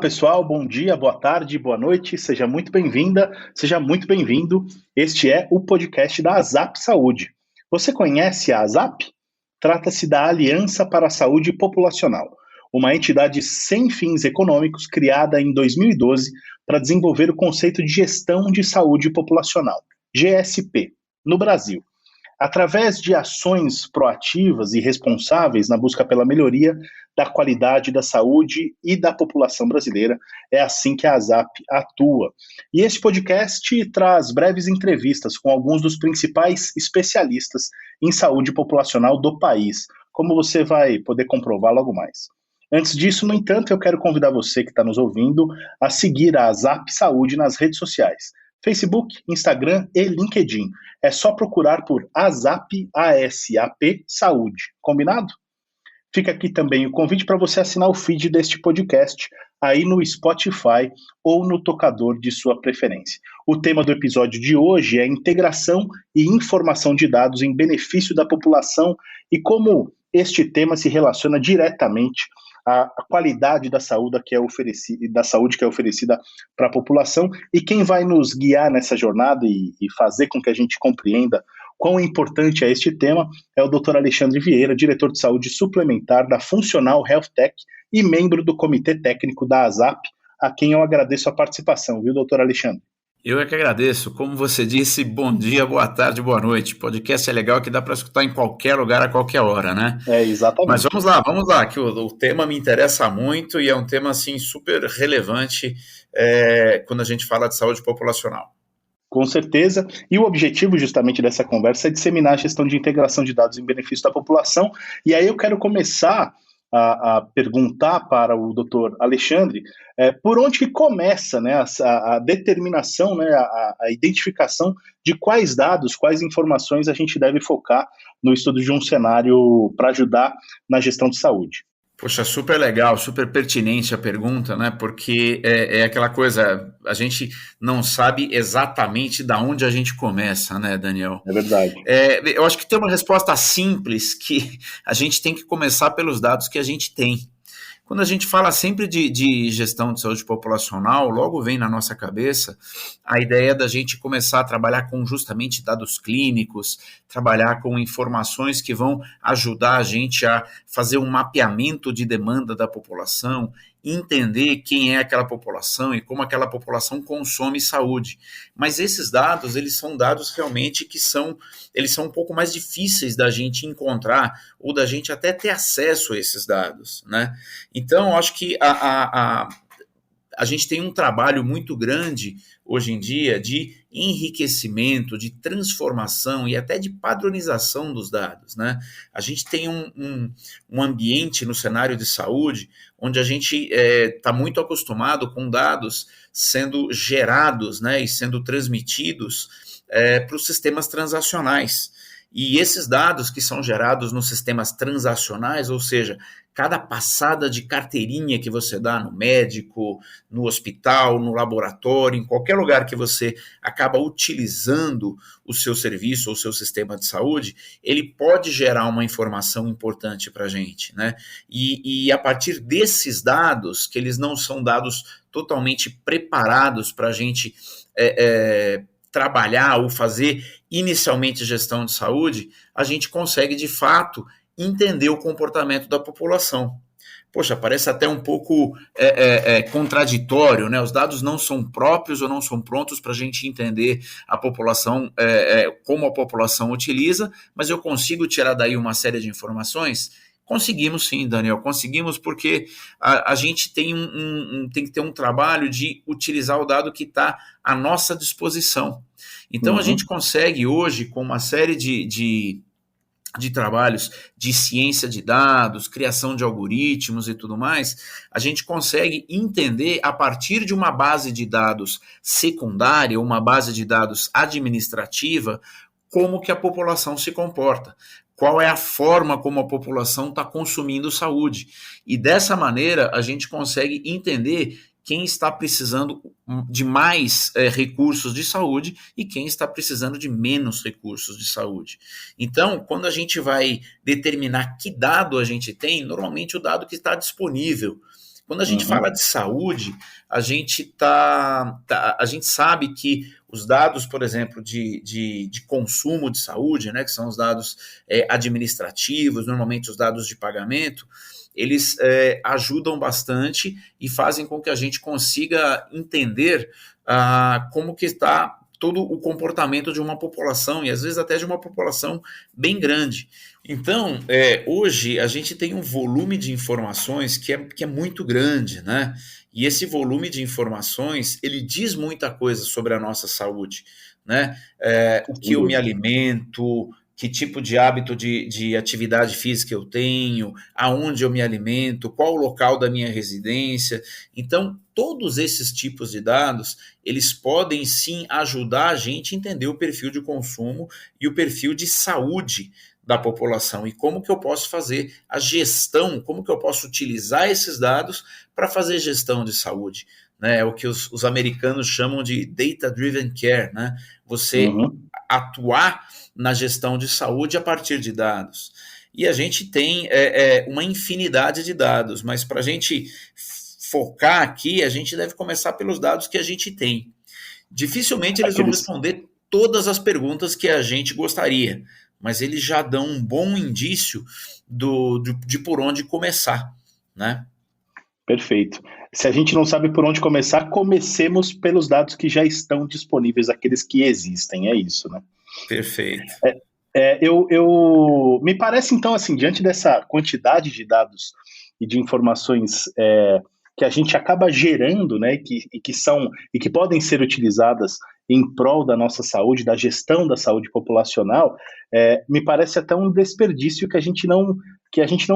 Pessoal, bom dia, boa tarde, boa noite, seja muito bem-vinda, seja muito bem-vindo. Este é o podcast da ASAP Saúde. Você conhece a ASAP? Trata-se da Aliança para a Saúde Populacional, uma entidade sem fins econômicos criada em 2012 para desenvolver o conceito de gestão de saúde populacional, GSP, no Brasil. Através de ações proativas e responsáveis na busca pela melhoria da qualidade da saúde e da população brasileira, é assim que a ASAP atua. E esse podcast traz breves entrevistas com alguns dos principais especialistas em saúde populacional do país, como você vai poder comprovar logo mais. Antes disso, no entanto, eu quero convidar você que está nos ouvindo a seguir a ASAP Saúde nas redes sociais. Facebook, Instagram e LinkedIn. É só procurar por ASAP, A-S-A-P, Saúde. Combinado? Fica aqui também o convite para você assinar o feed deste podcast aí no Spotify ou no tocador de sua preferência. O tema do episódio de hoje é integração e informação de dados em benefício da população e como este tema se relaciona diretamente à qualidade da saúde que é oferecida para a população. E quem vai nos guiar nessa jornada e fazer com que a gente compreenda quão importante é este tema é o Dr. Alexandre Vieira, diretor de saúde suplementar da Funcional Health Tech e membro do comitê técnico da ASAP, a quem eu agradeço a participação, viu, doutor Alexandre? Eu é que agradeço. Como você disse, bom dia, boa tarde, boa noite. Podcast é legal que dá para escutar em qualquer lugar, a qualquer hora, né? Exatamente. Mas vamos lá, que o tema me interessa muito e é um tema assim super relevante quando a gente fala de saúde populacional. Com certeza, e o objetivo justamente dessa conversa é disseminar a gestão de integração de dados em benefício da população, e aí eu quero começar a perguntar para o doutor Alexandre por onde que começa, né, a determinação, né, a identificação de quais dados, quais informações a gente deve focar no estudo de um cenário para ajudar na gestão de saúde. Poxa, super legal, super pertinente a pergunta, né? Porque é aquela coisa, a gente não sabe exatamente de onde a gente começa, né, Daniel? É verdade. Eu acho que tem uma resposta simples, que a gente tem que começar pelos dados que a gente tem. Quando a gente fala sempre de gestão de saúde populacional, logo vem na nossa cabeça a ideia da gente começar a trabalhar com justamente dados clínicos, trabalhar com informações que vão ajudar a gente a fazer um mapeamento de demanda da população, entender quem é aquela população e como aquela população consome saúde. Mas esses dados, eles são dados realmente eles são um pouco mais difíceis da gente encontrar ou da gente até ter acesso a esses dados, né? Então, eu acho que a gente tem um trabalho muito grande hoje em dia de enriquecimento, de transformação e até de padronização dos dados, né? A gente tem um ambiente no cenário de saúde onde a gente está muito acostumado com dados sendo gerados, né, e sendo transmitidos para os sistemas transacionais. E esses dados que são gerados nos sistemas transacionais, ou seja, cada passada de carteirinha que você dá no médico, no hospital, no laboratório, em qualquer lugar que você acaba utilizando o seu serviço ou o seu sistema de saúde, ele pode gerar uma informação importante para a gente, né? E a partir desses dados, que eles não são dados totalmente preparados para a gente trabalhar ou fazer inicialmente gestão de saúde, a gente consegue de fato entender o comportamento da população. Poxa, parece até um pouco contraditório, né? Os dados não são próprios ou não são prontos para a gente entender a população, como a população utiliza, mas eu consigo tirar daí uma série de informações? Conseguimos sim, Daniel, conseguimos porque a gente tem que ter um trabalho de utilizar o dado que está à nossa disposição. Então, a gente consegue hoje, com uma série de trabalhos de ciência de dados, criação de algoritmos e tudo mais, a gente consegue entender a partir de uma base de dados secundária, uma base de dados administrativa, como que a população se comporta. Qual é a forma como a população está consumindo saúde. E dessa maneira a gente consegue entender quem está precisando de mais recursos de saúde e quem está precisando de menos recursos de saúde. Então, quando a gente vai determinar que dado a gente tem, normalmente o dado que está disponível. Quando a gente fala de saúde, a gente a gente sabe que os dados, por exemplo, de consumo de saúde, né, que são os dados administrativos, normalmente os dados de pagamento, eles ajudam bastante e fazem com que a gente consiga entender como que está todo o comportamento de uma população, e às vezes até de uma população bem grande. Então, hoje a gente tem um volume de informações que é muito grande, né? E esse volume de informações, ele diz muita coisa sobre a nossa saúde, né? O que eu me alimento, que tipo de hábito de atividade física eu tenho, aonde eu me alimento, qual o local da minha residência. Então, todos esses tipos de dados, eles podem sim ajudar a gente a entender o perfil de consumo e o perfil de saúde da população e como que eu posso fazer a gestão, como que eu posso utilizar esses dados para fazer gestão de saúde. Né? É o que os americanos chamam de data-driven care, né? Você atuar na gestão de saúde a partir de dados. E a gente tem uma infinidade de dados, mas para a gente focar aqui, a gente deve começar pelos dados que a gente tem. Dificilmente eles vão responder todas as perguntas que a gente gostaria, mas eles já dão um bom indício de por onde começar, né? Perfeito. Se a gente não sabe por onde começar, comecemos pelos dados que já estão disponíveis, aqueles que existem, é isso, né? Perfeito. Me parece, então, assim, diante dessa quantidade de dados e de informações que a gente acaba gerando, né, e que podem ser utilizadas em prol da nossa saúde, da gestão da saúde populacional, me parece até um desperdício que a gente não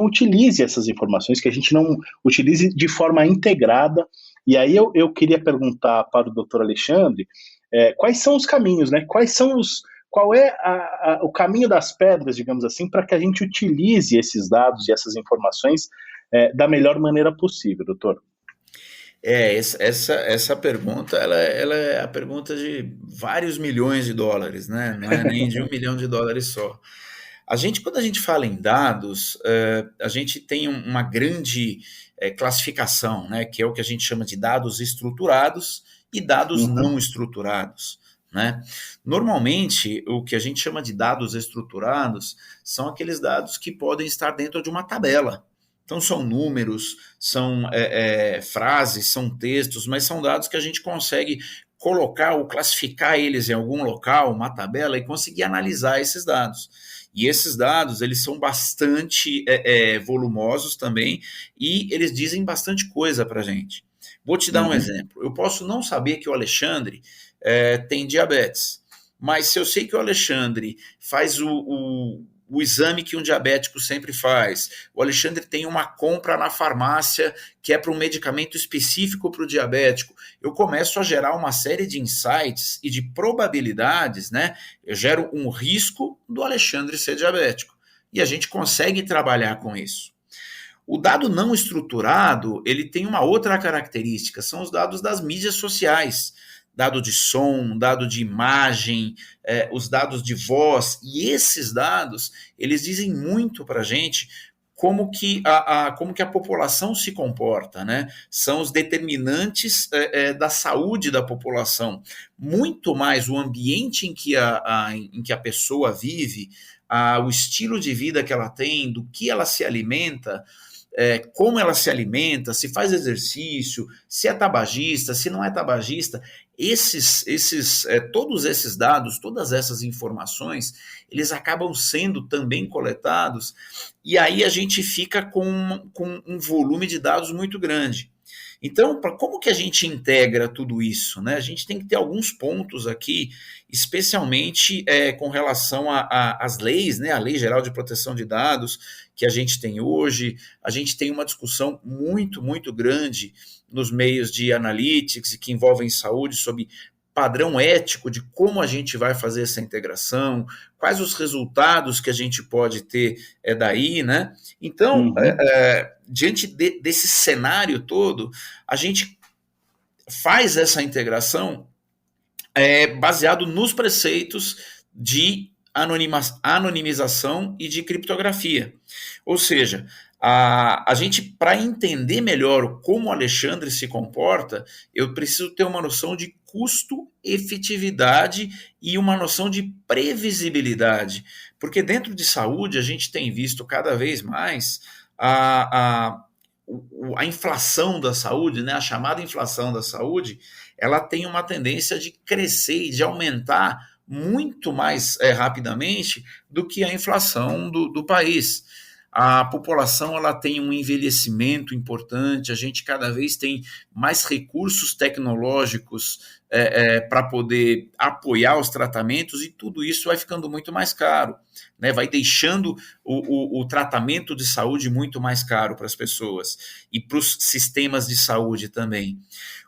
utilize essas informações, que a gente não utilize de forma integrada. E aí eu queria perguntar para o doutor Alexandre quais são os caminhos, né? Qual é o caminho das pedras, digamos assim, para que a gente utilize esses dados e essas informações da melhor maneira possível, doutor? Essa pergunta ela é a pergunta de vários milhões de dólares, né? Não é nem de $1 milhão só. Quando a gente fala em dados, a gente tem uma grande classificação, né? Que é o que a gente chama de dados estruturados e dados não estruturados. Né? Normalmente, o que a gente chama de dados estruturados são aqueles dados que podem estar dentro de uma tabela. Então, são números, são frases, são textos, mas são dados que a gente consegue colocar ou classificar eles em algum local, uma tabela, e conseguir analisar esses dados. E esses dados, eles são bastante volumosos também, e eles dizem bastante coisa para a gente. Vou te dar um exemplo. Eu posso não saber que o Alexandre tem diabetes, mas se eu sei que o Alexandre faz o exame que um diabético sempre faz, o Alexandre tem uma compra na farmácia que é para um medicamento específico para o diabético, eu começo a gerar uma série de insights e de probabilidades, né? Eu gero um risco do Alexandre ser diabético, e a gente consegue trabalhar com isso. O dado não estruturado, ele tem uma outra característica, são os dados das mídias sociais, dado de som, dado de imagem, os dados de voz, e esses dados, eles dizem muito para a gente como que a população se comporta, né? São os determinantes da saúde da população, muito mais o ambiente em que a pessoa vive, o estilo de vida que ela tem, do que ela se alimenta, como ela se alimenta, se faz exercício, se é tabagista, se não é tabagista. Todos esses dados, todas essas informações, eles acabam sendo também coletados, e aí a gente fica com um volume de dados muito grande. Então, como que a gente integra tudo isso, né? A gente tem que ter alguns pontos aqui, especialmente com relação às leis, né? A Lei Geral de Proteção de Dados que a gente tem hoje. A gente tem uma discussão muito, muito grande nos meios de analytics e que envolvem saúde sobre padrão ético de como a gente vai fazer essa integração, quais os resultados que a gente pode ter daí, né? Então, diante desse cenário todo, a gente faz essa integração baseado nos preceitos de anonimização e de criptografia. Ou seja, A gente, para entender melhor como o Alexandre se comporta, eu preciso ter uma noção de custo, efetividade e uma noção de previsibilidade. Porque dentro de saúde a gente tem visto cada vez mais a inflação da saúde, né, a chamada inflação da saúde, ela tem uma tendência de crescer e de aumentar muito mais rapidamente do que a inflação do país. A população ela tem um envelhecimento importante, a gente cada vez tem mais recursos tecnológicos para poder apoiar os tratamentos, e tudo isso vai ficando muito mais caro, né? Vai deixando o tratamento de saúde muito mais caro para as pessoas e para os sistemas de saúde também.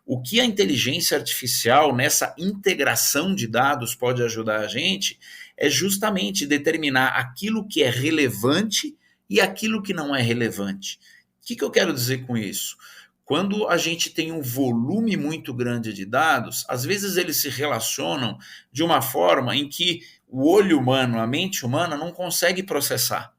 O que a inteligência artificial, nessa integração de dados, pode ajudar a gente é justamente determinar aquilo que é relevante e aquilo que não é relevante. O que eu quero dizer com isso? Quando a gente tem um volume muito grande de dados, às vezes eles se relacionam de uma forma em que o olho humano, a mente humana, não consegue processar.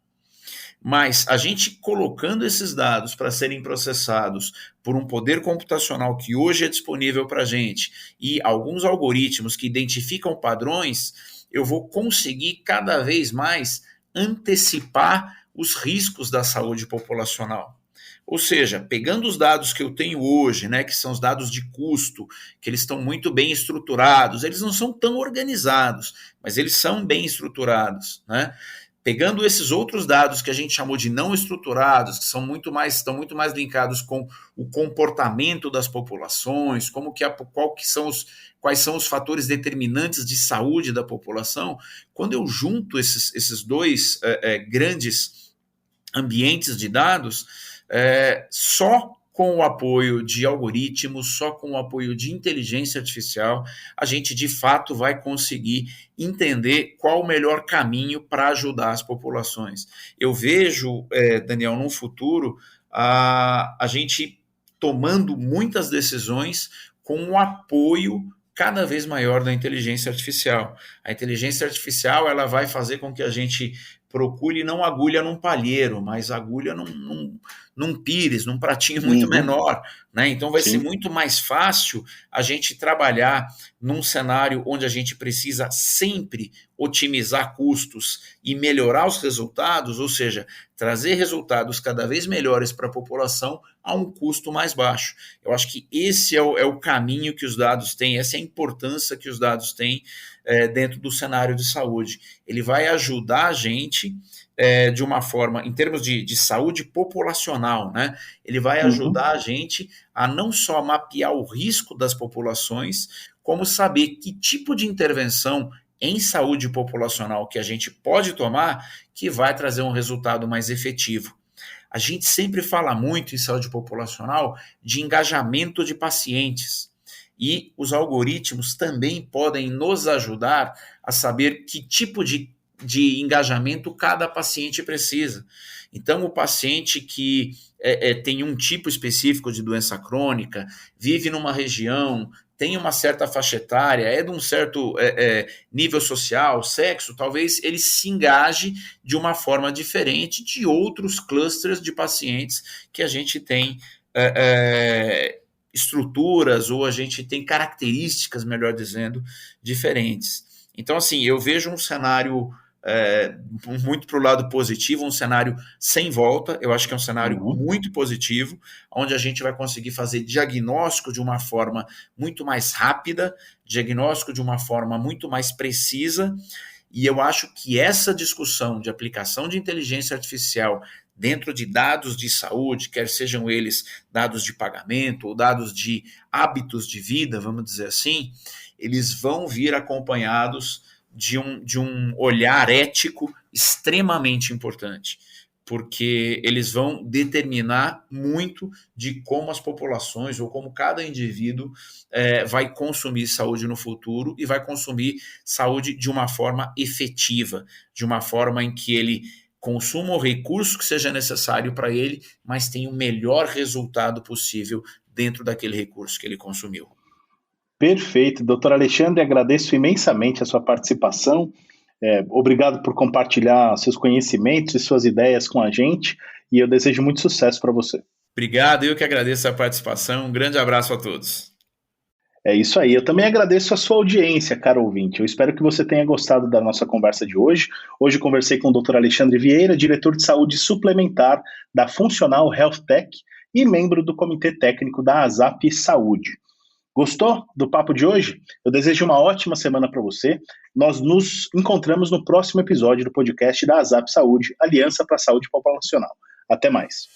Mas a gente colocando esses dados para serem processados por um poder computacional que hoje é disponível para a gente e alguns algoritmos que identificam padrões, eu vou conseguir cada vez mais antecipar os riscos da saúde populacional. Ou seja, pegando os dados que eu tenho hoje, né, que são os dados de custo, que eles estão muito bem estruturados, eles não são tão organizados, mas eles são bem estruturados, né? Pegando esses outros dados que a gente chamou de não estruturados, que estão muito mais linkados com o comportamento das populações, quais são os fatores determinantes de saúde da população, quando eu junto esses dois grandes ambientes de dados, só com o apoio de algoritmos, só com o apoio de inteligência artificial, a gente de fato vai conseguir entender qual o melhor caminho para ajudar as populações. Eu vejo, Daniel, num futuro, a gente tomando muitas decisões com o apoio cada vez maior da inteligência artificial. A inteligência artificial ela vai fazer com que a gente procure não agulha num palheiro, mas agulha num pires, num pratinho muito menor, né? Então vai ser muito mais fácil a gente trabalhar num cenário onde a gente precisa sempre otimizar custos e melhorar os resultados, ou seja, trazer resultados cada vez melhores para a população a um custo mais baixo. Eu acho que esse é o caminho que os dados têm, essa é a importância que os dados têm dentro do cenário de saúde. Ele vai ajudar a gente de uma forma, em termos de saúde populacional, né? Ele vai ajudar a gente a não só mapear o risco das populações, como saber que tipo de intervenção em saúde populacional que a gente pode tomar que vai trazer um resultado mais efetivo. A gente sempre fala muito em saúde populacional de engajamento de pacientes. E os algoritmos também podem nos ajudar a saber que tipo de engajamento cada paciente precisa. Então, o paciente que tem um tipo específico de doença crônica, vive numa região, tem uma certa faixa etária, é de um certo nível social, sexo, talvez ele se engaje de uma forma diferente de outros clusters de pacientes que a gente tem estruturas ou a gente tem características, melhor dizendo, diferentes. Então, assim, eu vejo um cenário muito para o lado positivo, um cenário sem volta. Eu acho que é um cenário muito positivo, onde a gente vai conseguir fazer diagnóstico de uma forma muito mais rápida, diagnóstico de uma forma muito mais precisa, e eu acho que essa discussão de aplicação de inteligência artificial dentro de dados de saúde, quer sejam eles dados de pagamento ou dados de hábitos de vida, vamos dizer assim, eles vão vir acompanhados de um olhar ético extremamente importante, porque eles vão determinar muito de como as populações ou como cada indivíduo vai consumir saúde no futuro e vai consumir saúde de uma forma efetiva, de uma forma em que ele consuma o recurso que seja necessário para ele, mas tenha o melhor resultado possível dentro daquele recurso que ele consumiu. Perfeito, doutor Alexandre, agradeço imensamente a sua participação, obrigado por compartilhar seus conhecimentos e suas ideias com a gente, e eu desejo muito sucesso para você. Obrigado, eu que agradeço a participação. Um grande abraço a todos. É isso aí. Eu também agradeço a sua audiência, caro ouvinte. Eu espero que você tenha gostado da nossa conversa de hoje. Hoje conversei com o Dr. Alexandre Vieira, diretor de saúde suplementar da Funcional Health Tech e membro do Comitê Técnico da ASAP Saúde. Gostou do papo de hoje? Eu desejo uma ótima semana para você. Nós nos encontramos no próximo episódio do podcast da ASAP Saúde, Aliança para a Saúde Populacional. Até mais.